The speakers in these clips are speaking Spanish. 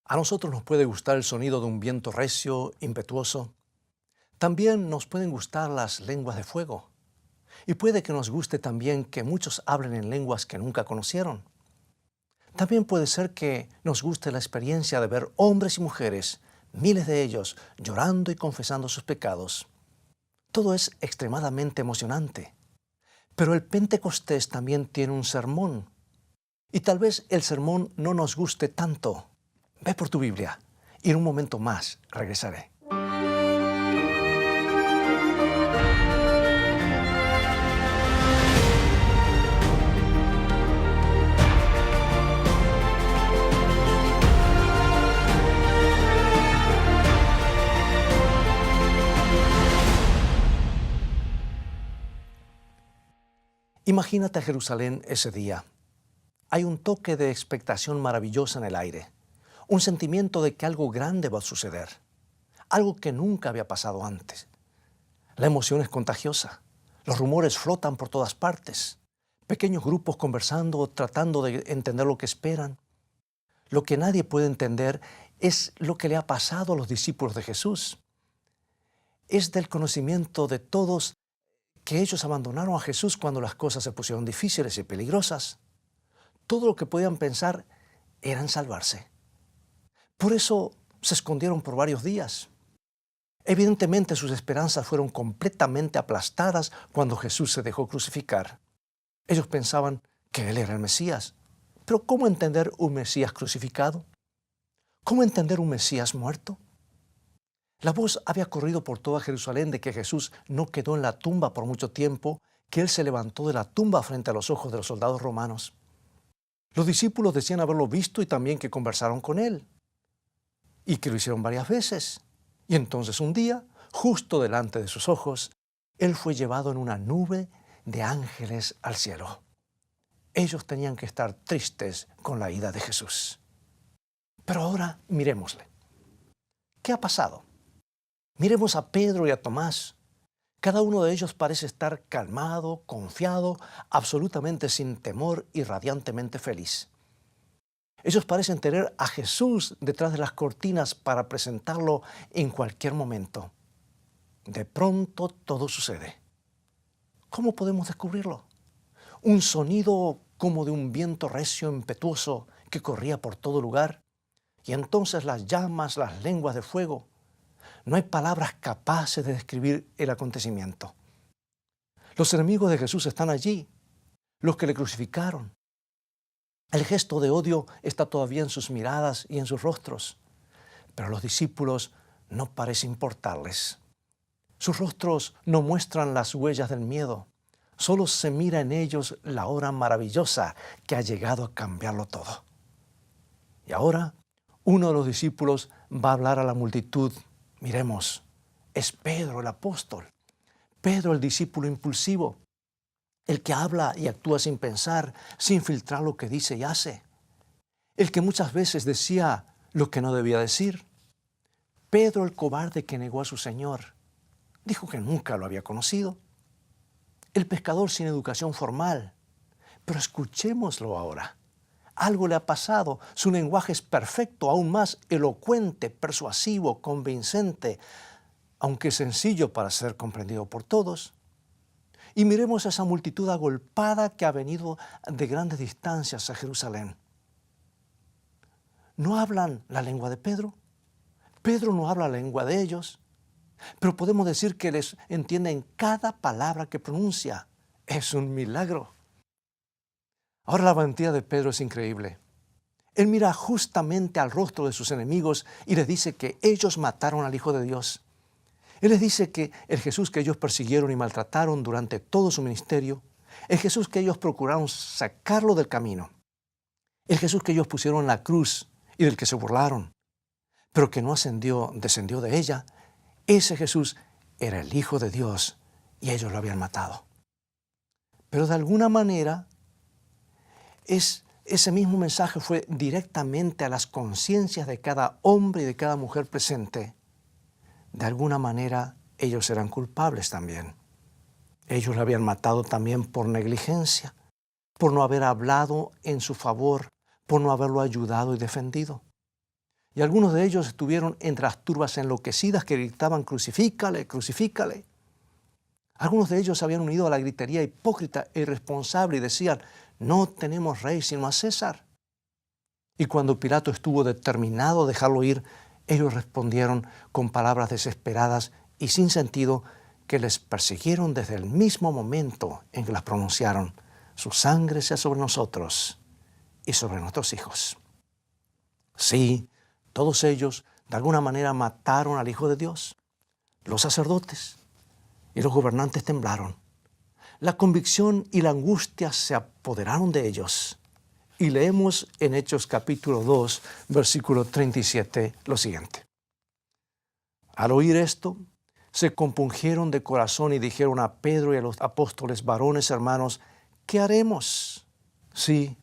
A nosotros nos puede gustar el sonido de un viento recio, impetuoso. También nos pueden gustar las lenguas de fuego. Y puede que nos guste también que muchos hablen en lenguas que nunca conocieron. También puede ser que nos guste la experiencia de ver hombres y mujeres, miles de ellos, llorando y confesando sus pecados. Todo es extremadamente emocionante. Pero el Pentecostés también tiene un sermón. Y tal vez el sermón no nos guste tanto. Ve por tu Biblia y en un momento más regresaré. Imagínate a Jerusalén ese día. Hay un toque de expectación maravillosa en el aire, un sentimiento de que algo grande va a suceder, algo que nunca había pasado antes. La emoción es contagiosa, los rumores flotan por todas partes, pequeños grupos conversando, tratando de entender lo que esperan. Lo que nadie puede entender es lo que le ha pasado a los discípulos de Jesús. Es del conocimiento de todos que ellos abandonaron a Jesús cuando las cosas se pusieron difíciles y peligrosas. Todo lo que podían pensar era en salvarse. Por eso se escondieron por varios días. Evidentemente sus esperanzas fueron completamente aplastadas cuando Jesús se dejó crucificar. Ellos pensaban que Él era el Mesías. Pero ¿cómo entender un Mesías crucificado? ¿Cómo entender un Mesías muerto? La voz había corrido por toda Jerusalén de que Jesús no quedó en la tumba por mucho tiempo, que Él se levantó de la tumba frente a los ojos de los soldados romanos. Los discípulos decían haberlo visto y también que conversaron con Él. Y que lo hicieron varias veces. Y entonces un día, justo delante de sus ojos, Él fue llevado en una nube de ángeles al cielo. Ellos tenían que estar tristes con la ida de Jesús. Pero ahora miremosle. ¿Qué ha pasado? Miremos a Pedro y a Tomás. Cada uno de ellos parece estar calmado, confiado, absolutamente sin temor y radiantemente feliz. Ellos parecen tener a Jesús detrás de las cortinas para presentarlo en cualquier momento. De pronto todo sucede. ¿Cómo podemos descubrirlo? Un sonido como de un viento recio, impetuoso, que corría por todo lugar. Y entonces las llamas, las lenguas de fuego. No hay palabras capaces de describir el acontecimiento. Los enemigos de Jesús están allí, los que le crucificaron. El gesto de odio está todavía en sus miradas y en sus rostros, pero a los discípulos no parece importarles. Sus rostros no muestran las huellas del miedo, solo se mira en ellos la hora maravillosa que ha llegado a cambiarlo todo. Y ahora, uno de los discípulos va a hablar a la multitud. Miremos, es Pedro el apóstol, Pedro el discípulo impulsivo, el que habla y actúa sin pensar, sin filtrar lo que dice y hace, el que muchas veces decía lo que no debía decir. Pedro el cobarde que negó a su Señor, dijo que nunca lo había conocido. El pescador sin educación formal, pero escuchémoslo ahora. Algo le ha pasado, su lenguaje es perfecto, aún más elocuente, persuasivo, convincente, aunque sencillo para ser comprendido por todos. Y miremos a esa multitud agolpada que ha venido de grandes distancias a Jerusalén. ¿No hablan la lengua de Pedro? Pedro no habla la lengua de ellos, pero podemos decir que les entienden cada palabra que pronuncia. Es un milagro. Ahora la valentía de Pedro es increíble. Él mira justamente al rostro de sus enemigos y les dice que ellos mataron al Hijo de Dios. Él les dice que el Jesús que ellos persiguieron y maltrataron durante todo su ministerio, el Jesús que ellos procuraron sacarlo del camino, el Jesús que ellos pusieron en la cruz y del que se burlaron, pero que no descendió de ella, ese Jesús era el Hijo de Dios y ellos lo habían matado. Pero de alguna manera, ese mismo mensaje fue directamente a las conciencias de cada hombre y de cada mujer presente. De alguna manera, ellos eran culpables también. Ellos lo habían matado también por negligencia, por no haber hablado en su favor, por no haberlo ayudado y defendido. Y algunos de ellos estuvieron entre las turbas enloquecidas que gritaban: crucifícale, crucifícale. Algunos de ellos se habían unido a la gritería hipócrita e irresponsable y decían: no tenemos rey sino a César. Y cuando Pilato estuvo determinado a dejarlo ir, ellos respondieron con palabras desesperadas y sin sentido que les persiguieron desde el mismo momento en que las pronunciaron: su sangre sea sobre nosotros y sobre nuestros hijos. Sí, todos ellos de alguna manera mataron al Hijo de Dios. Los sacerdotes y los gobernantes temblaron. La convicción y la angustia se apoderaron de ellos. Y leemos en Hechos capítulo 2, versículo 37, lo siguiente. Al oír esto, se compungieron de corazón y dijeron a Pedro y a los apóstoles: varones hermanos, ¿qué haremos? Sí,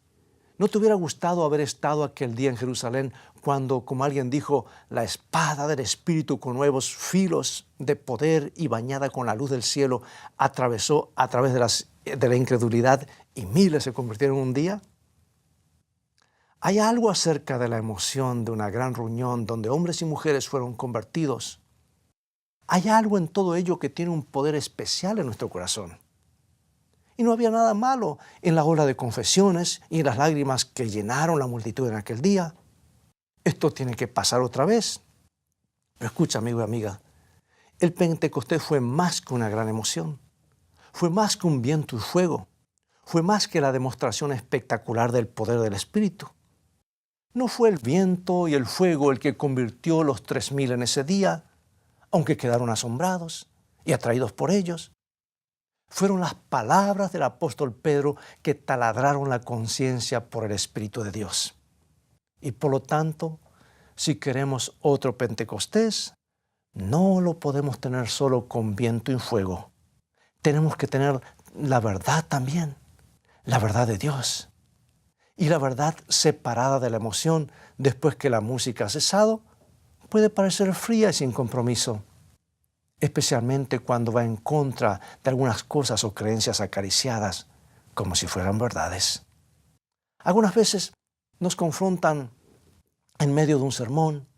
¿no te hubiera gustado haber estado aquel día en Jerusalén cuando, como alguien dijo, la espada del Espíritu con nuevos filos de poder y bañada con la luz del cielo atravesó a través de la incredulidad y miles se convirtieron en un día? Hay algo acerca de la emoción de una gran reunión donde hombres y mujeres fueron convertidos. Hay algo en todo ello que tiene un poder especial en nuestro corazón. Y no había nada malo en la ola de confesiones y en las lágrimas que llenaron la multitud en aquel día. Esto tiene que pasar otra vez. Pero escucha, amigo y amiga, el Pentecostés fue más que una gran emoción. Fue más que un viento y fuego. Fue más que la demostración espectacular del poder del Espíritu. No fue el viento y el fuego el que convirtió los 3,000 en ese día, aunque quedaron asombrados y atraídos por ellos. Fueron las palabras del apóstol Pedro que taladraron la conciencia por el Espíritu de Dios. Y por lo tanto, si queremos otro Pentecostés, no lo podemos tener solo con viento y fuego. Tenemos que tener la verdad también, la verdad de Dios. Y la verdad separada de la emoción después que la música ha cesado puede parecer fría y sin compromiso, especialmente cuando va en contra de algunas cosas o creencias acariciadas como si fueran verdades. Algunas veces nos confrontan en medio de un sermón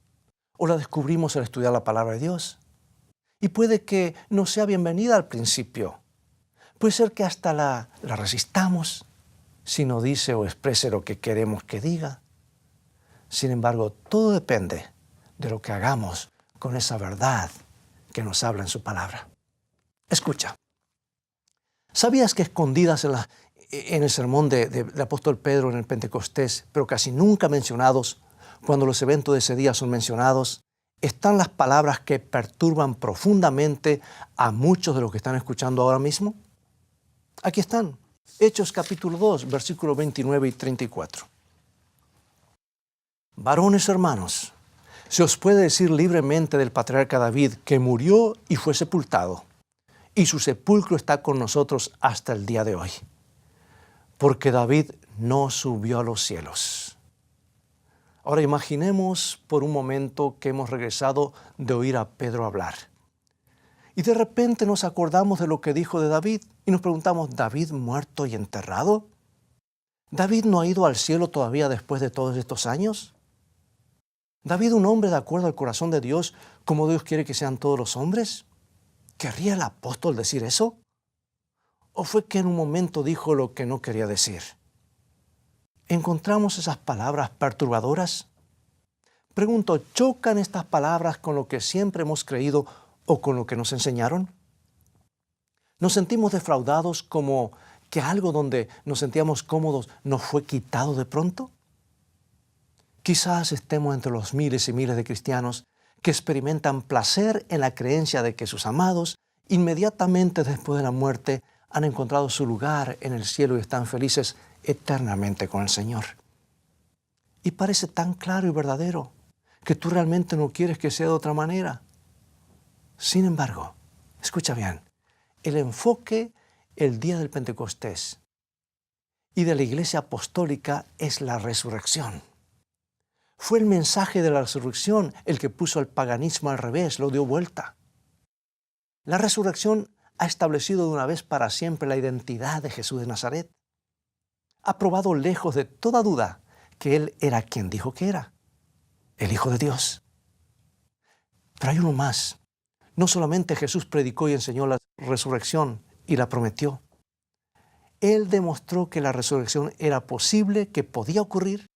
o la descubrimos al estudiar la palabra de Dios. Y puede que no sea bienvenida al principio. Puede ser que hasta la resistamos si no dice o exprese lo que queremos que diga. Sin embargo, todo depende de lo que hagamos con esa verdad que nos habla en su palabra. Escucha, ¿sabías que escondidas en el sermón del apóstol Pedro en el Pentecostés, pero casi nunca mencionados, cuando los eventos de ese día son mencionados, están las palabras que perturban profundamente a muchos de los que están escuchando ahora mismo? Aquí están, Hechos capítulo 2, versículos 29 y 34. Varones hermanos, se os puede decir libremente del patriarca David que murió y fue sepultado, y su sepulcro está con nosotros hasta el día de hoy. Porque David no subió a los cielos. Ahora imaginemos por un momento que hemos regresado de oír a Pedro hablar. Y de repente nos acordamos de lo que dijo de David y nos preguntamos: ¿David muerto y enterrado? ¿David no ha ido al cielo todavía después de todos estos años? ¿David un hombre de acuerdo al corazón de Dios como Dios quiere que sean todos los hombres? ¿Querría el apóstol decir eso? ¿O fue que en un momento dijo lo que no quería decir? ¿Encontramos esas palabras perturbadoras? Pregunto, ¿chocan estas palabras con lo que siempre hemos creído o con lo que nos enseñaron? ¿Nos sentimos defraudados como que algo donde nos sentíamos cómodos nos fue quitado de pronto? Quizás estemos entre los miles y miles de cristianos que experimentan placer en la creencia de que sus amados, inmediatamente después de la muerte, han encontrado su lugar en el cielo y están felices eternamente con el Señor. Y parece tan claro y verdadero que tú realmente no quieres que sea de otra manera. Sin embargo, escucha bien, el enfoque el día del Pentecostés y de la Iglesia Apostólica es la resurrección. Fue el mensaje de la resurrección el que puso al paganismo al revés, lo dio vuelta. La resurrección ha establecido de una vez para siempre la identidad de Jesús de Nazaret. Ha probado lejos de toda duda que Él era quien dijo que era. el Hijo de Dios. Pero hay uno más. No solamente Jesús predicó y enseñó la resurrección y la prometió. Él demostró que la resurrección era posible, que podía ocurrir,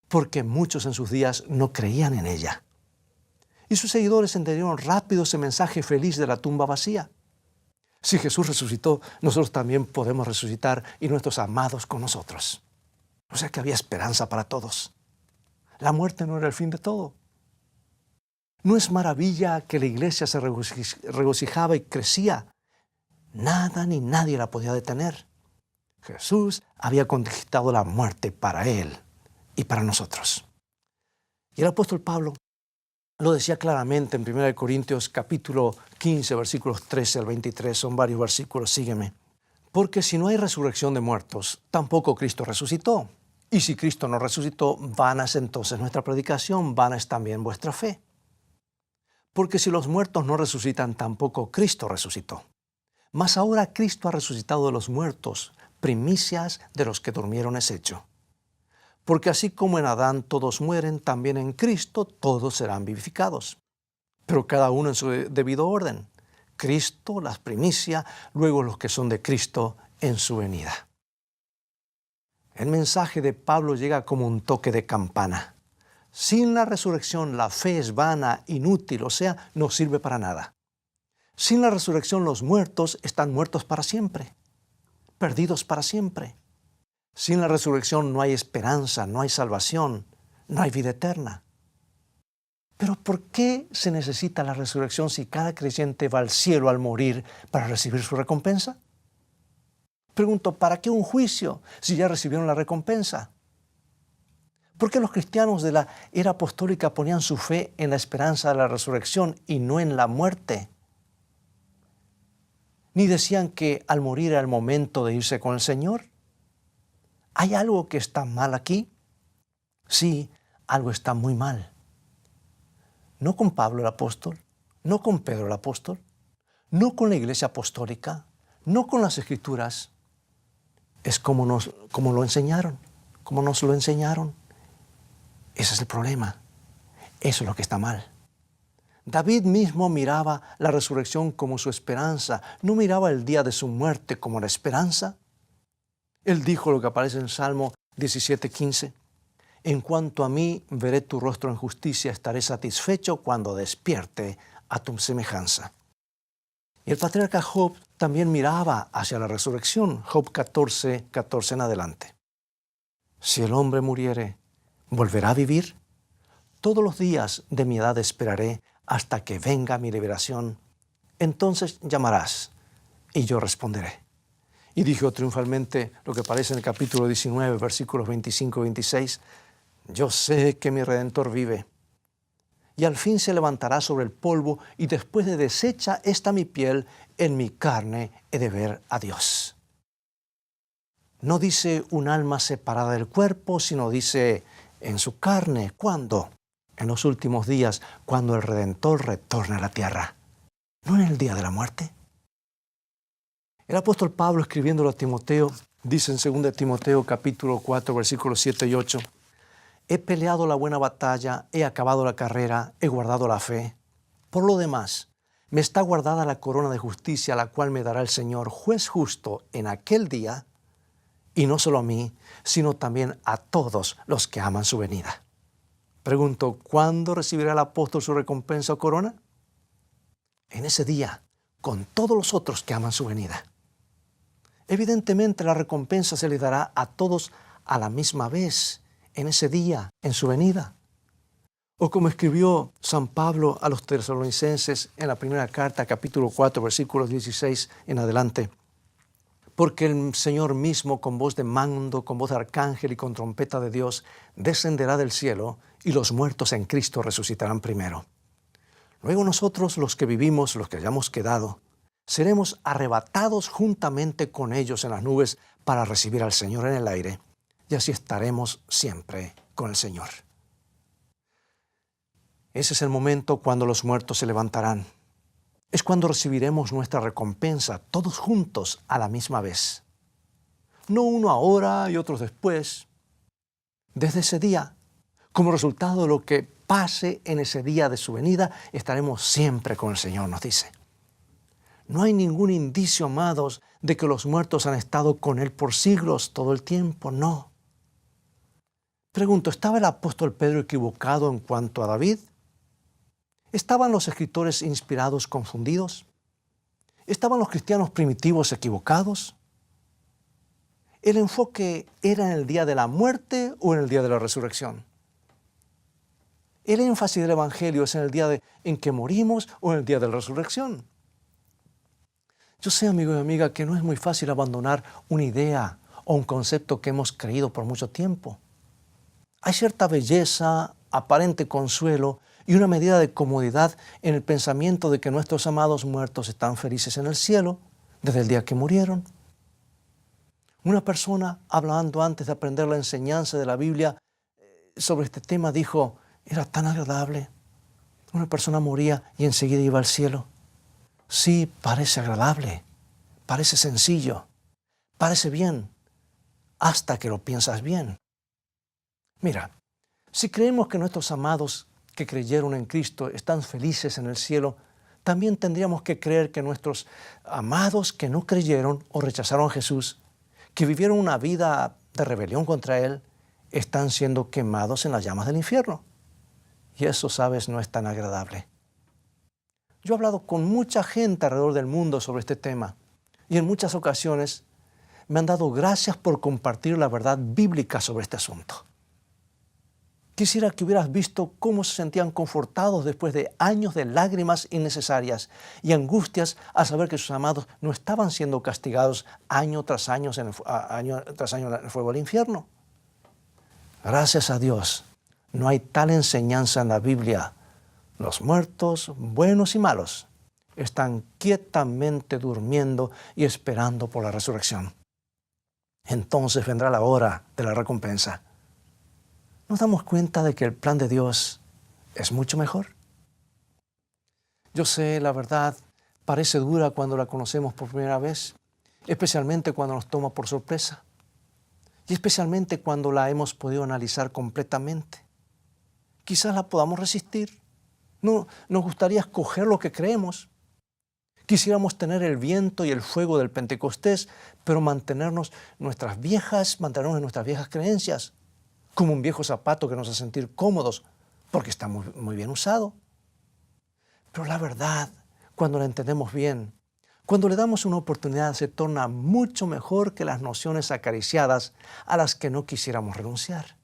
porque muchos en sus días no creían en ella. Y sus seguidores entendieron rápido ese mensaje feliz de la tumba vacía. Si Jesús resucitó, nosotros también podemos resucitar y nuestros amados con nosotros. O sea que había esperanza para todos. La muerte no era el fin de todo. ¿No es maravilla que la iglesia se regocijaba y crecía? Nada ni nadie la podía detener. Jesús había conquistado la muerte para él y para nosotros. Y el apóstol Pablo lo decía claramente en 1 Corintios capítulo 15, versículos 13 al 23. Son varios versículos, sígueme. Porque si no hay resurrección de muertos, tampoco Cristo resucitó. Y si Cristo no resucitó, vana es entonces nuestra predicación, vana es también vuestra fe. Porque si los muertos no resucitan, tampoco Cristo resucitó. Mas ahora Cristo ha resucitado de los muertos, primicias de los que durmieron es hecho. Porque así como en Adán todos mueren, también en Cristo todos serán vivificados. Pero cada uno en su debido orden. Cristo, las primicias, luego los que son de Cristo en su venida. El mensaje de Pablo llega como un toque de campana. Sin la resurrección la fe es vana, inútil, o sea, no sirve para nada. Sin la resurrección los muertos están muertos para siempre, perdidos para siempre. Sin la resurrección no hay esperanza, no hay salvación, no hay vida eterna. Pero ¿por qué se necesita la resurrección si cada creyente va al cielo al morir para recibir su recompensa? Pregunto, ¿para qué un juicio si ya recibieron la recompensa? ¿Por qué los cristianos de la era apostólica ponían su fe en la esperanza de la resurrección y no en la muerte? Ni decían que al morir era el momento de irse con el Señor. ¿Hay algo que está mal aquí? Sí, algo está muy mal. No con Pablo el apóstol, no con Pedro el apóstol, no con la iglesia apostólica, no con las escrituras. Es como nos lo enseñaron. Ese es el problema. Eso es lo que está mal. David mismo miraba la resurrección como su esperanza. No miraba el día de su muerte como la esperanza. Él dijo lo que aparece en Salmo 17:15. En cuanto a mí, veré tu rostro en justicia, estaré satisfecho cuando despierte a tu semejanza. Y el patriarca Job también miraba hacia la resurrección. Job 14:14 en adelante. Si el hombre muriere, ¿volverá a vivir? Todos los días de mi edad esperaré hasta que venga mi liberación. Entonces llamarás y yo responderé. Y dijo triunfalmente lo que aparece en el capítulo 19, versículos 25 y 26. Yo sé que mi Redentor vive. Y al fin se levantará sobre el polvo, y después de deshecha esta mi piel, en mi carne he de ver a Dios. No dice un alma separada del cuerpo, sino dice en su carne. ¿Cuándo? En los últimos días, cuando el Redentor retorne a la tierra. ¿No en el día de la muerte? El apóstol Pablo, escribiéndolo a Timoteo, dice en 2 Timoteo capítulo 4, versículos 7 y 8, he peleado la buena batalla, he acabado la carrera, he guardado la fe. Por lo demás, me está guardada la corona de justicia, la cual me dará el Señor, juez justo, en aquel día, y no solo a mí, sino también a todos los que aman su venida. Pregunto, ¿cuándo recibirá el apóstol su recompensa o corona? En ese día, con todos los otros que aman su venida. Evidentemente la recompensa se le dará a todos a la misma vez, en ese día, en su venida. O como escribió San Pablo a los tesalonicenses en la primera carta, capítulo 4, versículos 16 en adelante. Porque el Señor mismo, con voz de mando, con voz de arcángel y con trompeta de Dios, descenderá del cielo, y los muertos en Cristo resucitarán primero. Luego nosotros, los que vivimos, los que hayamos quedado, seremos arrebatados juntamente con ellos en las nubes para recibir al Señor en el aire, y así estaremos siempre con el Señor. Ese es el momento cuando los muertos se levantarán. Es cuando recibiremos nuestra recompensa, todos juntos a la misma vez. No uno ahora y otros después. Desde ese día, Como resultado de lo que pase en ese día de su venida, estaremos siempre con el Señor, nos dice. No hay ningún indicio, amados, de que los muertos han estado con Él por siglos, todo el tiempo, no. Pregunto, ¿estaba el apóstol Pedro equivocado en cuanto a David? ¿Estaban los escritores inspirados confundidos? ¿Estaban los cristianos primitivos equivocados? ¿El enfoque era en el día de la muerte o en el día de la resurrección? ¿El énfasis del Evangelio es en el día en que morimos o en el día de la resurrección? Yo sé, amigo y amiga, que no es muy fácil abandonar una idea o un concepto que hemos creído por mucho tiempo. Hay cierta belleza, aparente consuelo y una medida de comodidad en el pensamiento de que nuestros amados muertos están felices en el cielo desde el día que murieron. Una persona, hablando antes de aprender la enseñanza de la Biblia sobre este tema, dijo, era tan agradable. Una persona moría y enseguida iba al cielo. Sí, parece agradable, parece sencillo, parece bien, hasta que lo piensas bien. Mira, si creemos que nuestros amados que creyeron en Cristo están felices en el cielo, también tendríamos que creer que nuestros amados que no creyeron o rechazaron a Jesús, que vivieron una vida de rebelión contra Él, están siendo quemados en las llamas del infierno. Y eso, sabes, no es tan agradable. Yo he hablado con mucha gente alrededor del mundo sobre este tema y en muchas ocasiones me han dado gracias por compartir la verdad bíblica sobre este asunto. Quisiera que hubieras visto cómo se sentían confortados después de años de lágrimas innecesarias y angustias al saber que sus amados no estaban siendo castigados año tras año en el fuego del infierno. Gracias a Dios, no hay tal enseñanza en la Biblia. Los muertos, buenos y malos, están quietamente durmiendo y esperando por la resurrección. Entonces vendrá la hora de la recompensa. ¿Nos damos cuenta de que el plan de Dios es mucho mejor? Yo sé, la verdad parece dura cuando la conocemos por primera vez, especialmente cuando nos toma por sorpresa y especialmente cuando la hemos podido analizar completamente. Quizás la podamos resistir. No, nos gustaría escoger lo que creemos. Quisiéramos tener el viento y el fuego del Pentecostés, pero mantenernos en nuestras viejas creencias, como un viejo zapato que nos hace sentir cómodos, porque está muy bien usado. Pero la verdad, cuando la entendemos bien, cuando le damos una oportunidad, se torna mucho mejor que las nociones acariciadas a las que no quisiéramos renunciar.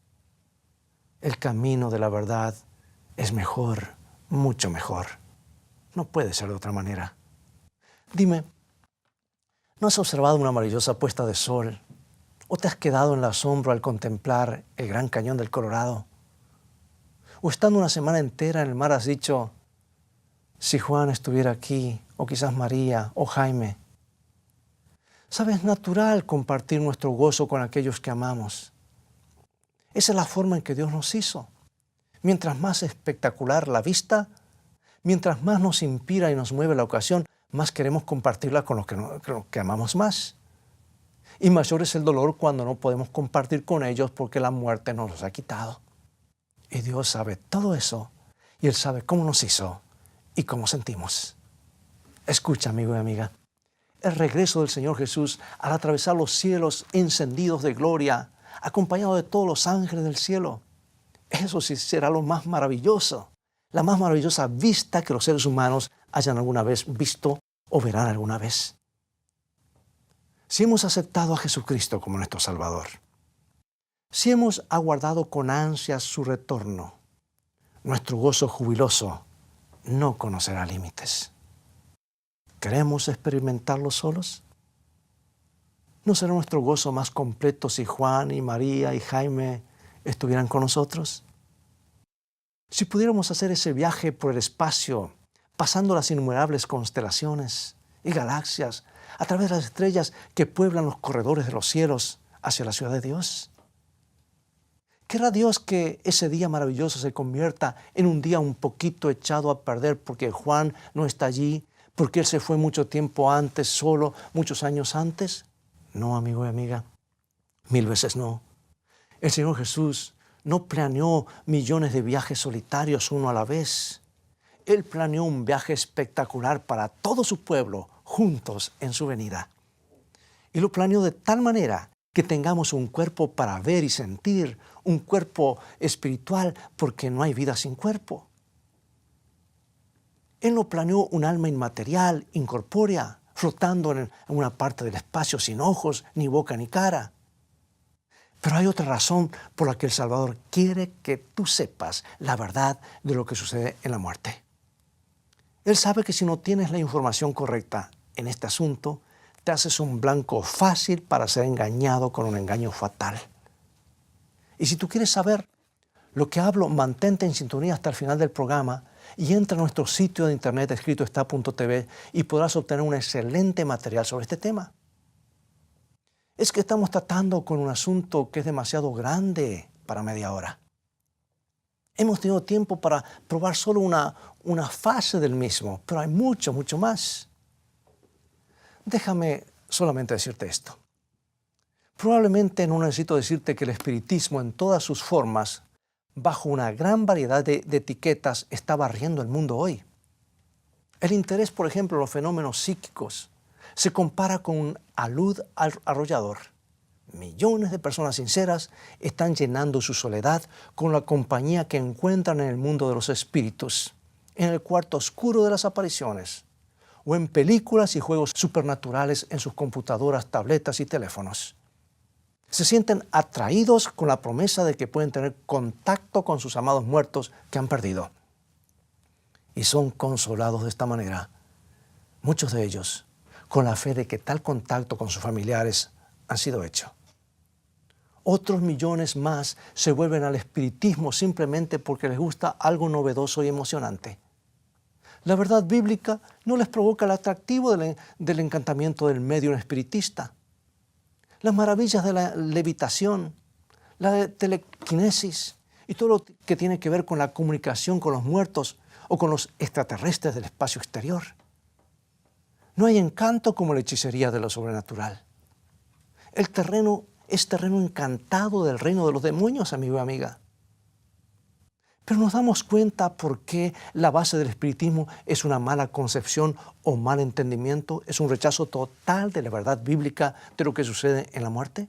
El camino de la verdad es mejor, mucho mejor. No puede ser de otra manera. Dime, ¿no has observado una maravillosa puesta de sol? ¿O te has quedado en el asombro al contemplar el Gran Cañón del Colorado? ¿O estando una semana entera en el mar has dicho, si Juan estuviera aquí, o quizás María, o Jaime? Sabes, es natural compartir nuestro gozo con aquellos que amamos. Esa es la forma en que Dios nos hizo. Mientras más espectacular la vista, mientras más nos inspira y nos mueve la ocasión, más queremos compartirla con los que amamos más. Y mayor es el dolor cuando no podemos compartir con ellos porque la muerte nos los ha quitado. Y Dios sabe todo eso, y Él sabe cómo nos hizo y cómo sentimos. Escucha, amigo y amiga, el regreso del Señor Jesús al atravesar los cielos encendidos de gloria, acompañado de todos los ángeles del cielo, eso sí será lo más maravilloso, la más maravillosa vista que los seres humanos hayan alguna vez visto o verán alguna vez. Si hemos aceptado a Jesucristo como nuestro Salvador, si hemos aguardado con ansias su retorno, nuestro gozo jubiloso no conocerá límites. ¿Queremos experimentarlo solos? ¿No será nuestro gozo más completo si Juan y María y Jaime estuvieran con nosotros? Si pudiéramos hacer ese viaje por el espacio, pasando las innumerables constelaciones y galaxias, a través de las estrellas que pueblan los corredores de los cielos hacia la ciudad de Dios. ¿Querrá Dios que ese día maravilloso se convierta en un día un poquito echado a perder porque Juan no está allí, porque él se fue mucho tiempo antes, solo, muchos años antes? No, amigo y amiga, 1000 veces no. El Señor Jesús no planeó millones de viajes solitarios uno a la vez. Él planeó un viaje espectacular para todo su pueblo, juntos en su venida. Y lo planeó de tal manera que tengamos un cuerpo para ver y sentir, un cuerpo espiritual, porque no hay vida sin cuerpo. Él no planeó un alma inmaterial, incorpórea, flotando en una parte del espacio sin ojos, ni boca, ni cara. Pero hay otra razón por la que el Salvador quiere que tú sepas la verdad de lo que sucede en la muerte. Él sabe que si no tienes la información correcta en este asunto, te haces un blanco fácil para ser engañado con un engaño fatal. Y si tú quieres saber lo que hablo, mantente en sintonía hasta el final del programa y entra a nuestro sitio de internet escritoestá.tv y podrás obtener un excelente material sobre este tema. Es que estamos tratando con un asunto que es demasiado grande para media hora. Hemos tenido tiempo para probar solo una fase del mismo, pero hay mucho, mucho más. Déjame solamente decirte esto. Probablemente no necesito decirte que el espiritismo en todas sus formas, bajo una gran variedad de etiquetas, está barriendo el mundo hoy. El interés, por ejemplo, en los fenómenos psíquicos se compara con un alud arrollador. Millones de personas sinceras están llenando su soledad con la compañía que encuentran en el mundo de los espíritus, en el cuarto oscuro de las apariciones, o en películas y juegos supernaturales en sus computadoras, tabletas y teléfonos. Se sienten atraídos con la promesa de que pueden tener contacto con sus amados muertos que han perdido. Y son consolados de esta manera, muchos de ellos, con la fe de que tal contacto con sus familiares han sido hecho. Otros millones más se vuelven al espiritismo simplemente porque les gusta algo novedoso y emocionante. La verdad bíblica no les provoca el atractivo del encantamiento del medium espiritista. Las maravillas de la levitación, la telequinesis y todo lo que tiene que ver con la comunicación con los muertos o con los extraterrestres del espacio exterior. No hay encanto como la hechicería de lo sobrenatural. El terreno es terreno encantado del reino de los demonios, amigo y amiga. Pero nos damos cuenta por qué la base del espiritismo es una mala concepción o mal entendimiento, es un rechazo total de la verdad bíblica de lo que sucede en la muerte.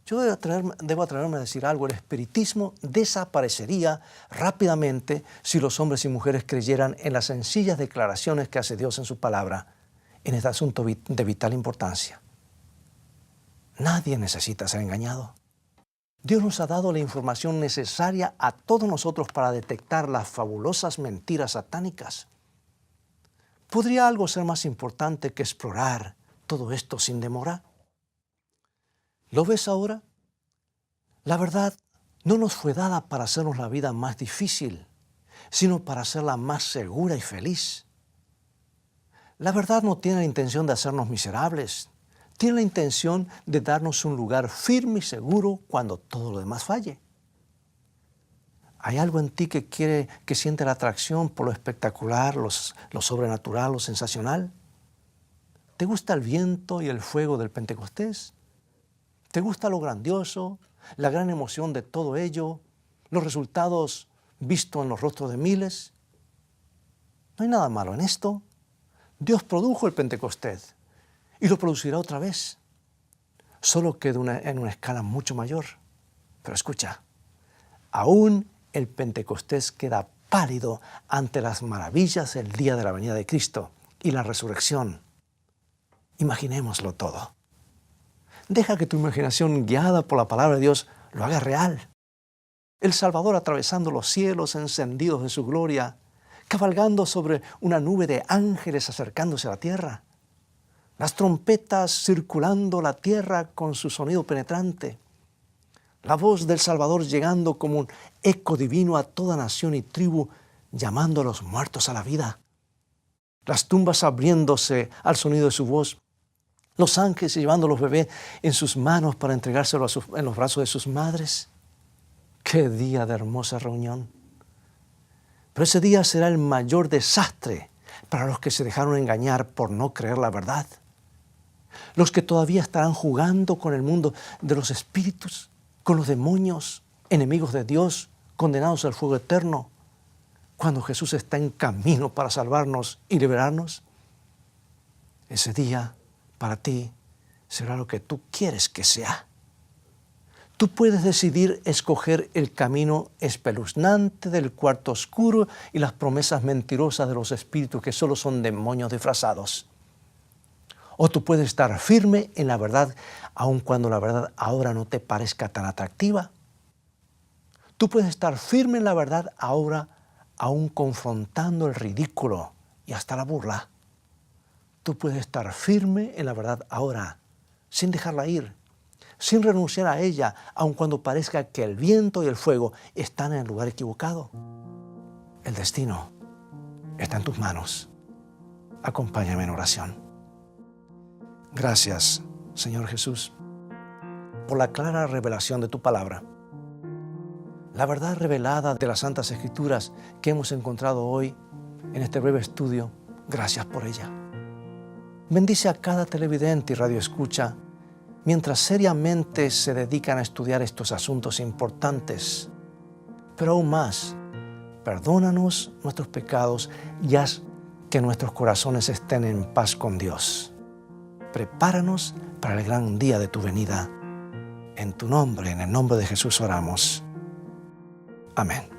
Yo debo atreverme a decir algo, el espiritismo desaparecería rápidamente si los hombres y mujeres creyeran en las sencillas declaraciones que hace Dios en su palabra en este asunto de vital importancia. Nadie necesita ser engañado. Dios nos ha dado la información necesaria a todos nosotros para detectar las fabulosas mentiras satánicas. ¿Podría algo ser más importante que explorar todo esto sin demora? ¿Lo ves ahora? La verdad no nos fue dada para hacernos la vida más difícil, sino para hacerla más segura y feliz. La verdad no tiene la intención de hacernos miserables. Tiene la intención de darnos un lugar firme y seguro cuando todo lo demás falle. ¿Hay algo en ti que siente la atracción por lo espectacular, lo sobrenatural, lo sensacional? ¿Te gusta el viento y el fuego del Pentecostés? ¿Te gusta lo grandioso, la gran emoción de todo ello, los resultados vistos en los rostros de miles? No hay nada malo en esto. Dios produjo el Pentecostés y lo producirá otra vez, solo que en una escala mucho mayor. Pero escucha, aún el Pentecostés queda pálido ante las maravillas del día de la venida de Cristo y la resurrección. Imaginémoslo todo. Deja que tu imaginación, guiada por la palabra de Dios, lo haga real. El Salvador atravesando los cielos encendidos de su gloria, cabalgando sobre una nube de ángeles acercándose a la tierra. Las trompetas circulando la tierra con su sonido penetrante. La voz del Salvador llegando como un eco divino a toda nación y tribu, llamando a los muertos a la vida. Las tumbas abriéndose al sonido de su voz. Los ángeles llevando a los bebés en sus manos para entregárselo en los brazos de sus madres. ¡Qué día de hermosa reunión! Pero ese día será el mayor desastre para los que se dejaron engañar por no creer la verdad. Los que todavía estarán jugando con el mundo de los espíritus, con los demonios, enemigos de Dios, condenados al fuego eterno, cuando Jesús está en camino para salvarnos y liberarnos? Ese día para ti será lo que tú quieres que sea. Tú puedes decidir escoger el camino espeluznante del cuarto oscuro y las promesas mentirosas de los espíritus que solo son demonios disfrazados. O tú puedes estar firme en la verdad, aun cuando la verdad ahora no te parezca tan atractiva. Tú puedes estar firme en la verdad ahora, aun confrontando el ridículo y hasta la burla. Tú puedes estar firme en la verdad ahora, sin dejarla ir, sin renunciar a ella, aun cuando parezca que el viento y el fuego están en el lugar equivocado. El destino está en tus manos. Acompáñame en oración. Gracias, Señor Jesús, por la clara revelación de tu palabra. La verdad revelada de las Santas Escrituras que hemos encontrado hoy en este breve estudio, gracias por ella. Bendice a cada televidente y radioescucha mientras seriamente se dedican a estudiar estos asuntos importantes. Pero aún más, perdónanos nuestros pecados y haz que nuestros corazones estén en paz con Dios. Prepáranos para el gran día de tu venida. En tu nombre, en el nombre de Jesús oramos. Amén.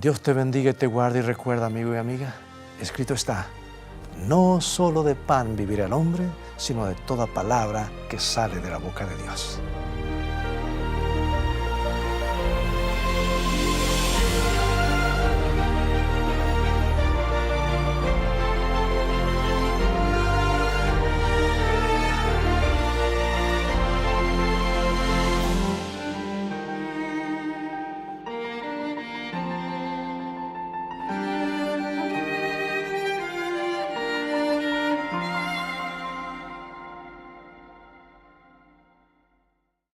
Dios te bendiga y te guarde y recuerda, amigo y amiga, escrito está, no solo de pan vivirá el hombre, sino de toda palabra que sale de la boca de Dios.